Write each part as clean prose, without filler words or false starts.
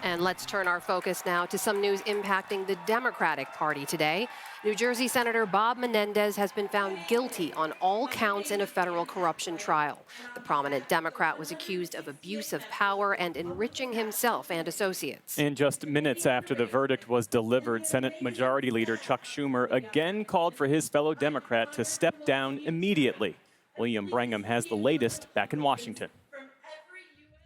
And let's turn our focus now to some news impacting the Democratic Party today. New Jersey Senator Bob Menendez has been found guilty on all counts in a federal corruption trial. The prominent Democrat was accused of abuse of power and enriching himself and associates. In just minutes after the verdict was delivered, Senate Majority Leader Chuck Schumer again called for his fellow Democrat to step down immediately. William Brangham has the latest back in Washington.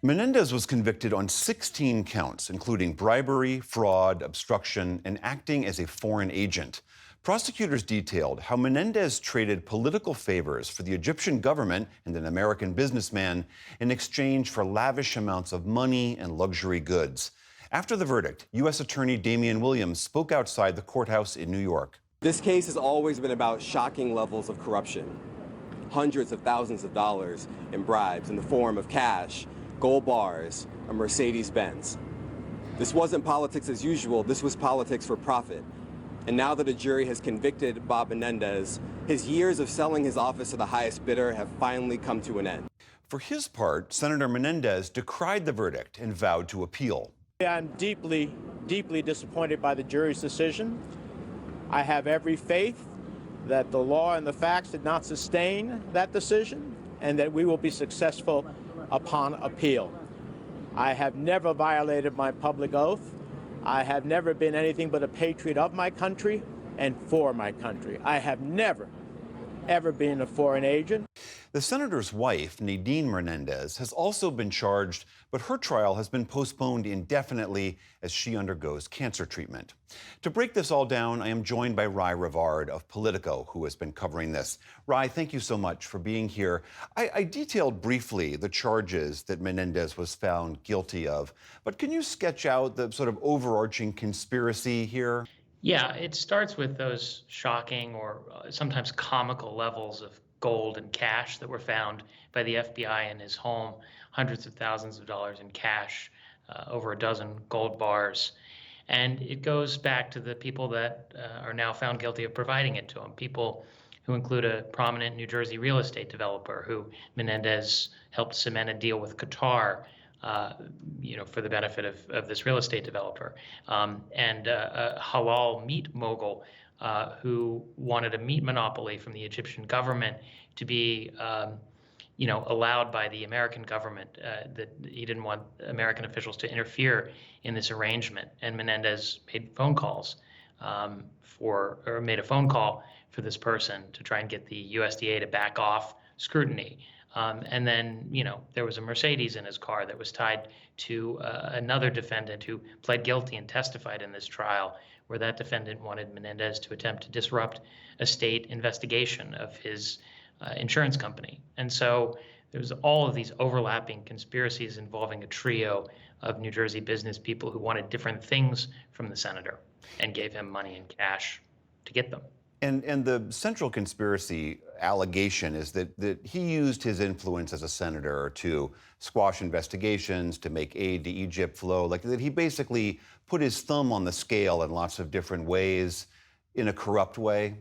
Menendez was convicted on 16 counts, including bribery, fraud, obstruction, and acting as a foreign agent. Prosecutors detailed how Menendez traded political favors for the Egyptian government and an American businessman in exchange for lavish amounts of money and luxury goods. After the verdict, U.S. Attorney Damian Williams spoke outside the courthouse in New York. This case has always been about shocking levels of corruption. Hundreds of thousands of dollars in bribes in the form of cash, gold bars, a Mercedes-Benz. This wasn't politics as usual, this was politics for profit. And now that a jury has convicted Bob Menendez, his years of selling his office to the highest bidder have finally come to an end. For his part, Senator Menendez decried the verdict and vowed to appeal. I'm deeply, deeply disappointed by the jury's decision. I have every faith that the law and the facts did not sustain that decision and that we will be successful upon appeal. I have never violated my public oath. I have never been anything but a patriot of my country and for my country. I have never, ever been a foreign agent. The senator's wife, Nadine Menendez, has also been charged, but her trial has been postponed indefinitely as she undergoes cancer treatment. To break this all down, I am joined by Rai Rivard of Politico, who has been covering this. Rai, thank you so much for being here. I detailed briefly the charges that Menendez was found guilty of, but can you sketch out the sort of overarching conspiracy here? Yeah, it starts with those shocking or sometimes comical levels of gold and cash that were found by the FBI in his home, hundreds of thousands of dollars in cash, over a dozen gold bars. And it goes back to the people that are now found guilty of providing it to him, people who include a prominent New Jersey real estate developer who Menendez helped cement a deal with Qatar, for the benefit of this real estate developer, and a halal meat mogul who wanted a meat monopoly from the Egyptian government to be, allowed by the American government, that he didn't want American officials to interfere in this arrangement. And Menendez made phone calls made a phone call for this person to try and get the USDA to back off scrutiny. And then, there was a Mercedes in his car that was tied to another defendant who pled guilty and testified in this trial, where that defendant wanted Menendez to attempt to disrupt a state investigation of his insurance company. And so there was all of these overlapping conspiracies involving a trio of New Jersey business people who wanted different things from the senator and gave him money and cash to get them. And the central conspiracy allegation is that he used his influence as a senator to squash investigations, to make aid to Egypt flow, like that he basically put his thumb on the scale in lots of different ways in a corrupt way.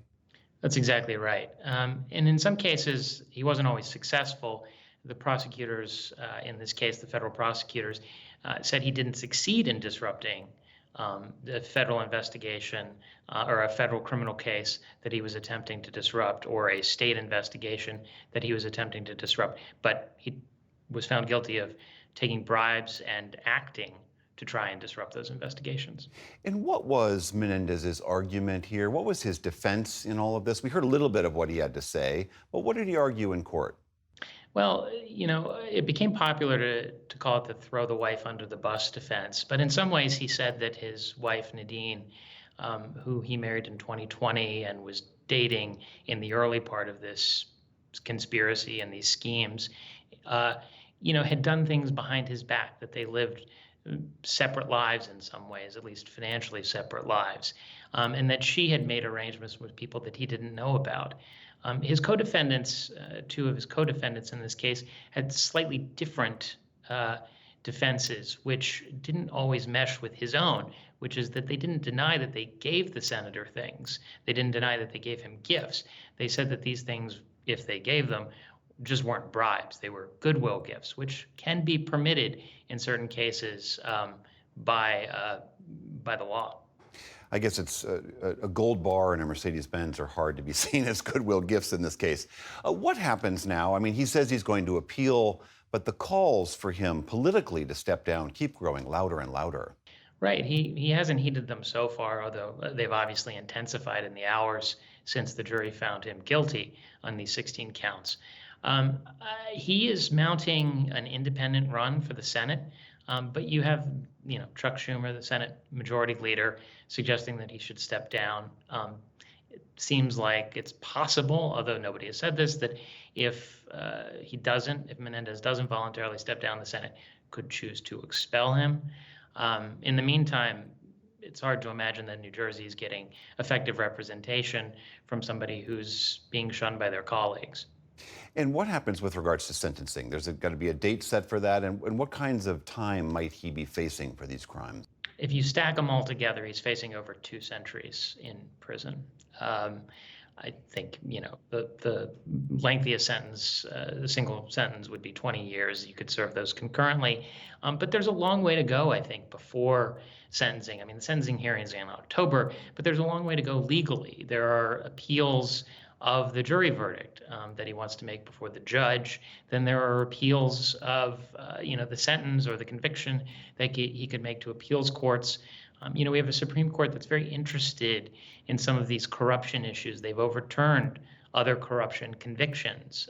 That's exactly right. And in some cases, he wasn't always successful. The prosecutors, in this case, the federal prosecutors, said he didn't succeed in disrupting the federal investigation or a federal criminal case that he was attempting to disrupt, or a state investigation that he was attempting to disrupt. But he was found guilty of taking bribes and acting to try and disrupt those investigations. And what was Menendez's argument here? What was his defense in all of this? We heard a little bit of what he had to say, but what did he argue in court? Well, it became popular to call it the throw the wife under the bus defense. But in some ways, he said that his wife, Nadine, who he married in 2020 and was dating in the early part of this conspiracy and these schemes, had done things behind his back, that they lived separate lives in some ways, at least financially separate lives, and that she had made arrangements with people that he didn't know about. His co-defendants, two of his co-defendants in this case, had slightly different defenses, which didn't always mesh with his own, which is that they didn't deny that they gave the senator things. They didn't deny that they gave him gifts. They said that these things, if they gave them, just weren't bribes. They were goodwill gifts, which can be permitted in certain cases by the law. I guess it's a gold bar and a Mercedes-Benz are hard to be seen as goodwill gifts in this case. What happens now? I mean, he says he's going to appeal, but the calls for him politically to step down keep growing louder and louder. Right. He hasn't heeded them so far, although they've obviously intensified in the hours since the jury found him guilty on these 16 counts. He is mounting an independent run for the Senate, but you have, Chuck Schumer, the Senate Majority Leader, suggesting that he should step down. It seems like it's possible, although nobody has said this, that if Menendez doesn't voluntarily step down, the Senate could choose to expel him. In the meantime, it's hard to imagine that New Jersey is getting effective representation from somebody who's being shunned by their colleagues. And what happens with regards to sentencing? There's got to be a date set for that, and what kinds of time might he be facing for these crimes? If you stack them all together, he's facing over 2 centuries in prison. I think, the lengthiest sentence, the single sentence would be 20 years. You could serve those concurrently. But there's a long way to go, I think, before sentencing. I mean, the sentencing hearing is in October, but there's a long way to go legally. There are appeals of the jury verdict that he wants to make before the judge. Then there are appeals of, the sentence or the conviction that he could make to appeals courts. We have a Supreme Court that's very interested in some of these corruption issues. They've overturned other corruption convictions.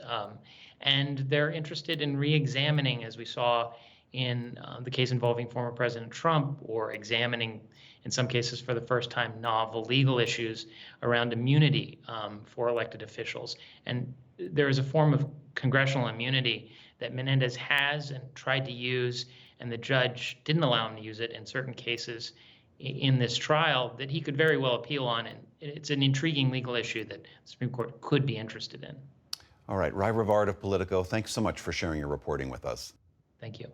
And they're interested in re-examining, as we saw in the case involving former President Trump, or examining, in some cases for the first time, novel legal issues around immunity for elected officials. And there is a form of congressional immunity that Menendez has and tried to use, and the judge didn't allow him to use it in certain cases in this trial that he could very well appeal on. And it's an intriguing legal issue that the Supreme Court could be interested in. All right, Rai Rivard of Politico, thanks so much for sharing your reporting with us. Thank you.